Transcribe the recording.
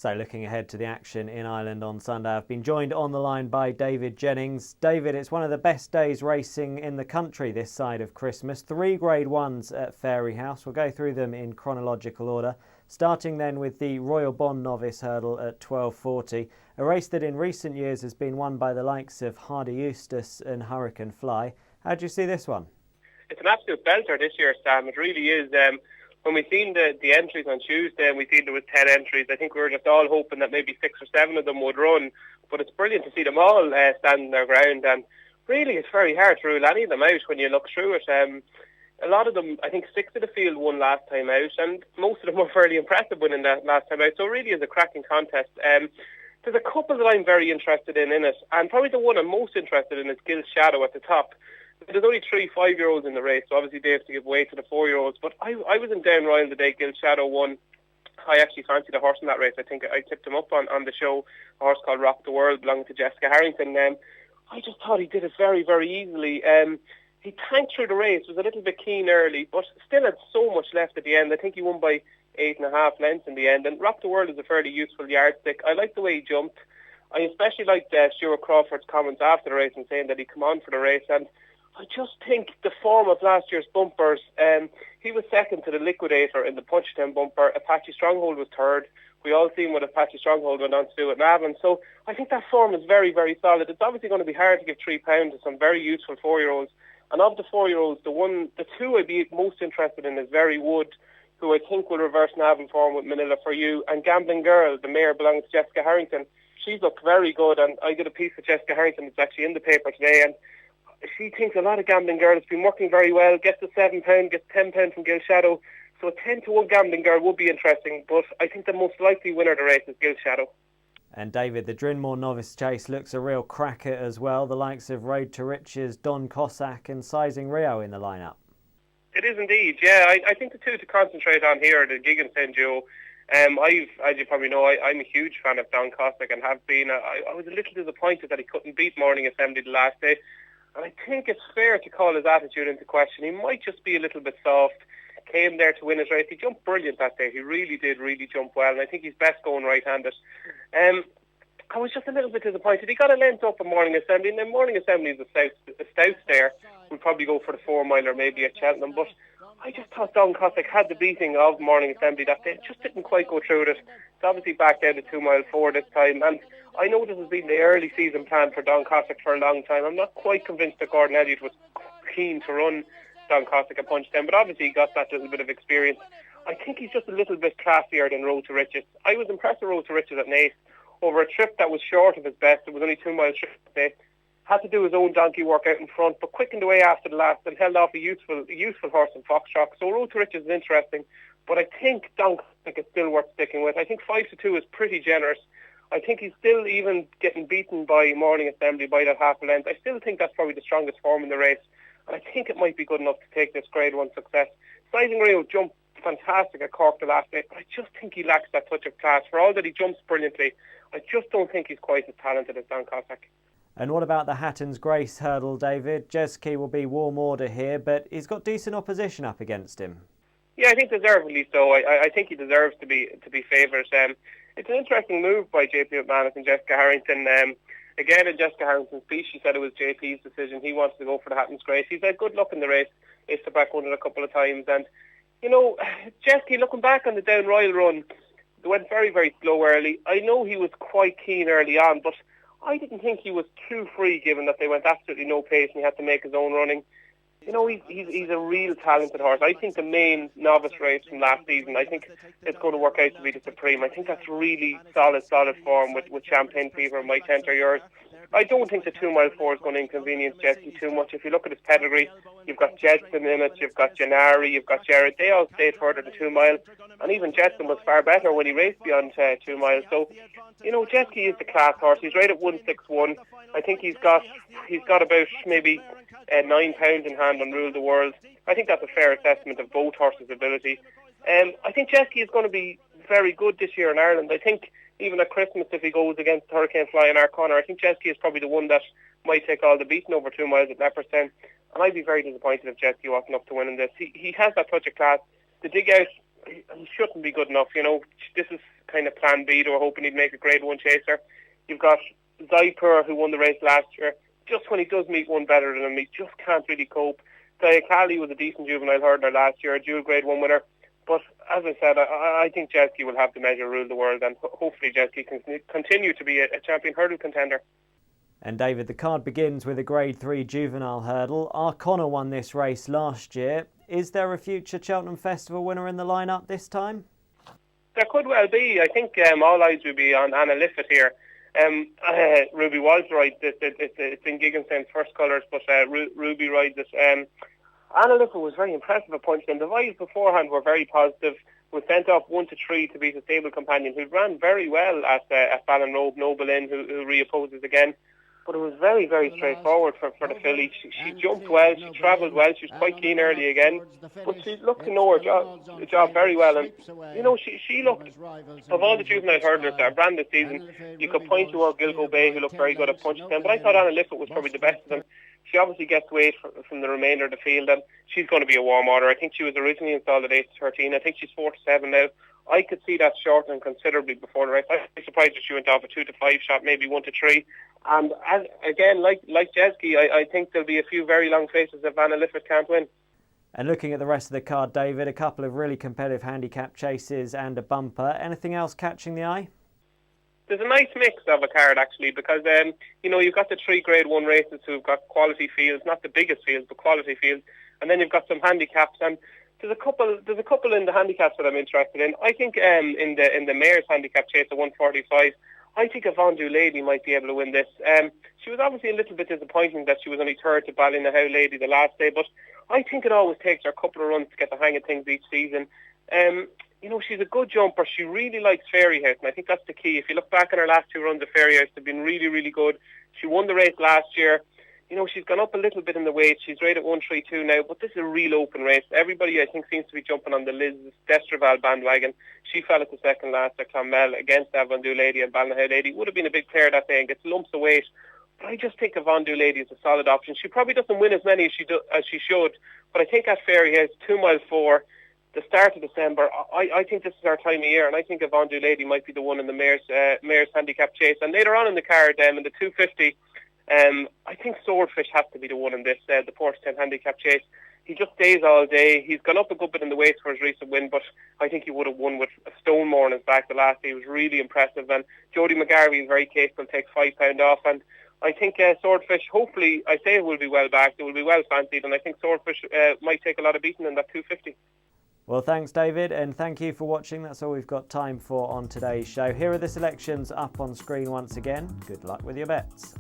So looking ahead to the action in Ireland on Sunday, I've been joined on the line by David Jennings. David, it's one of the best days racing in the country this side of Christmas. 3 Grade 1s at Fairyhouse. We'll go through them in chronological order, starting then with the Royal Bond Novice Hurdle at 12:40, a race that in recent years has been won by the likes of Hardy Eustace and Hurricane Fly. How do you see this one? It's an absolute belter this year, Sam. It really is. When we seen the entries on Tuesday and we seen there was 10 entries, I think we were just all hoping that maybe 6 or 7 of them would run. But it's brilliant to see them all standing their ground. And really, it's very hard to rule any of them out when you look through it. A lot of them, I think 6 of the field won last time out, and most of them were fairly impressive winning that last time out. So it really is a cracking contest. There's a couple that I'm very interested in it, and probably the one I'm most interested in is Gil's Shadow at the top. There's only 3 5-year-olds in the race, so obviously they have to give way to the 4-year-olds. But I was in Down Royal the day Gil's Shadow won. I actually fancied a horse in that race. I think I tipped him up on the show, a horse called Rock the World belonging to Jessica Harrington. I just thought he did it very, very easily. He tanked through the race, was a little bit keen early, but still had so much left at the end. I think he won by 8.5 lengths in the end. And Rock the World is a fairly useful yardstick. I like the way he jumped. I especially liked Stuart Crawford's comments after the race and saying that he'd come on for the race. And I just think the form of last year's bumpers, he was second to the Liquidator in the Punchestown bumper. Apache Stronghold was third. We all seen what Apache Stronghold went on to do at Navan. So I think that form is very, very solid. It's obviously going to be hard to give £3 to some very useful 4-year-olds. And of the 4-year-olds, the 2 I'd be most interested in is Very Wood, who I think will reverse Navan form with Manila For You, and Gambling Girl, the mare belonging to Jessica Harrington. She's looked very good, and I did a piece with Jessica Harrington that's actually in the paper today, and she thinks a lot of Gambling Girl. Has been working very well, gets the £7, gets £10 from Gil Shadow. So a 10-1 Gambling Girl would be interesting, but I think the most likely winner of the race is Gil Shadow. And David, the Drinmore Novice Chase looks a real cracker as well. The likes of Road to Riches, Don Cossack and Sizing Rio in the lineup. It is indeed, yeah. I think the 2 to concentrate on here are the Gig and St. Joe. As you probably know, I'm a huge fan of Don Cossack and have been. I was a little disappointed that he couldn't beat Morning Assembly the last day. And I think it's fair to call his attitude into question. He might just be a little bit soft. Came there to win his race. He jumped brilliant that day. He really did jump well. And I think he's best going right-handed. I was just a little bit disappointed. He got a length up in Morning Assembly. And then Morning Assembly is a stout there. We'll probably go for the 4-miler maybe at Cheltenham. But I just thought Don Cossack had the beating of Morning Assembly that day. It just didn't quite go through it. It's obviously back down to 2-mile 4 this time. And I know this has been the early season plan for Don Cossack for a long time. I'm not quite convinced that Gordon Elliott was keen to run Don Cossack at Punchestown, but obviously he got that little bit of experience. I think he's just a little bit classier than Road to Riches. I was impressed with Road to Riches at Naas over a trip that was short of his best. It was only 2-mile trip today. Had to do his own donkey work out in front, but quickened away after the last and held off a useful horse in Foxtrot. So Road to Riches is interesting, but I think Don Cossack is still worth sticking with. I think 5-2 is pretty generous. I think he's still even getting beaten by Morning Assembly by that half a length. I still think that's probably the strongest form in the race. And I think it might be good enough to take this Grade 1 success. Sizing Rio jumped fantastic at Cork the last day, but I just think he lacks that touch of class. For all that he jumps brilliantly, I just don't think he's quite as talented as Don Cossack. And what about the Hattons Grace Hurdle, David? Jeski will be warm order here, but he's got decent opposition up against him. Yeah, I think deservedly so. I think he deserves to be favoured. It's an interesting move by JP McManus and Jessica Harrington. Again, in Jessica Harrington's piece, she said it was JP's decision. He wants to go for the Hattons Grace. He's had good luck in the race. He's to back won it a couple of times. And, you know, Jessica, looking back on the Down Royal run, they went very, very slow early. I know he was quite keen early on, but I didn't think he was too free, given that they went absolutely no pace and he had to make his own running. You know, he's a real talented horse. I think the main novice race from last season, I think it's going to work out to be the Supreme. I think that's really solid form with Champagne Fever and My Tent Are Yours. I don't think the 2-mile 4 is going to inconvenience Jesse too much. If you look at his pedigree, you've got Jetson in it, you've got Gennari, you've got Jared. They all stayed further than 2 mile. And even Jetson was far better when he raced beyond 2 miles. So, you know, Jesse is the class horse. He's rated 161. I think he's got about maybe £9 in hand on Rule the World. I think that's a fair assessment of both horses' ability. I think Jesse is going to be very good this year in Ireland. I think even at Christmas, if he goes against Hurricane Fly in our corner, I think Jesse is probably the one that might take all the beating over 2 miles at Leopardstown. And I'd be very disappointed if Jesse wasn't up to winning this. He has that touch of class. The dig out he shouldn't be good enough. This is kind of plan B. They were hoping he'd make a Grade 1 chaser. You've got Zyper, who won the race last year. Just when he does meet one better than him, he just can't really cope. Diakali was a decent juvenile hurdler last year, a dual Grade 1 winner. But as I said, I think Jeske will have the measure rule the world, and hopefully Jeske can continue to be a champion hurdle contender. And David, the card begins with a Grade 3 juvenile hurdle. O'Connor won this race last year. Is there a future Cheltenham Festival winner in the lineup this time? There could well be. I think all eyes will be on Anna Liffett here. Ruby was right. It's in Gigginstone's first colours, but Ruby rides it. Anna Liffett was very impressive at Punchestown. The vibes beforehand were very positive. Was sent off 1 to 3 to beat a stable companion who ran very well at Ballinrobe, Noble Inn, who reopposes again. But it was very, very straightforward for the filly. She jumped well, she travelled well, she was quite keen early again. But she looked to know her job very well. And, she looked, of all the juvenile hurdlers that ran this season, you could point to her Gilgo Bay, who looked very good at Punchestown. But I thought Anna Liffett was probably the best of them. She obviously gets weight from the remainder of the field, and she's going to be a warm order. I think she was originally installed at 8 to 13. I think she's 4 to 7 now. I could see that shortening considerably before the race. I'd be surprised if she went off a 2 to 5 shot, maybe 1 to 3. And again, like Jeske, I think there'll be a few very long faces if Anna Liffett can't win. And looking at the rest of the card, David, a couple of really competitive handicap chases and a bumper. Anything else catching the eye? There's a nice mix of a card, actually, because you've got the 3 Grade 1 races who've got quality fields, not the biggest fields, but quality fields, and then you've got some handicaps. And there's a couple in the handicaps that I'm interested in. I think in the Mayor's handicap chase at 145, I think a Vendu Lady might be able to win this. She was obviously a little bit disappointing that she was only third to Ballynahoe Lady the last day, but I think it always takes her a couple of runs to get the hang of things each season. She's a good jumper. She really likes Fairyhouse, and I think that's the key. If you look back on her last 2 runs of Fairyhouse, they've been really, really good. She won the race last year. She's gone up a little bit in the weight. She's rated 132 now, but this is a real open race. Everybody, I think, seems to be jumping on the Liz Destraval bandwagon. She fell at the second last at Clonmel against Vendu Lady and Ballynahoe Lady. Would have been a big player that day and gets lumps of weight. But I just think a Vendu Lady is a solid option. She probably doesn't win as many as she should, but I think at Fairyhouse, 2 mile 4, the start of December, I think this is our time of year, and I think a Vendu Lady might be the one in the Mayor's handicap chase. And later on in the card, in the 250, I think Swordfish has to be the one in this, the Portsmouth handicap chase. He just stays all day. He's gone up a good bit in the weights for his recent win, but I think he would have won with a stone more on his back the last day. He was really impressive, and Jodie McGarvey is very capable, takes £5 off, and I think Swordfish, hopefully, I say it will be well backed, it will be well fancied, and I think Swordfish might take a lot of beating in that 250. Well, thanks, David, and thank you for watching. That's all we've got time for on today's show. Here are the selections up on screen once again. Good luck with your bets.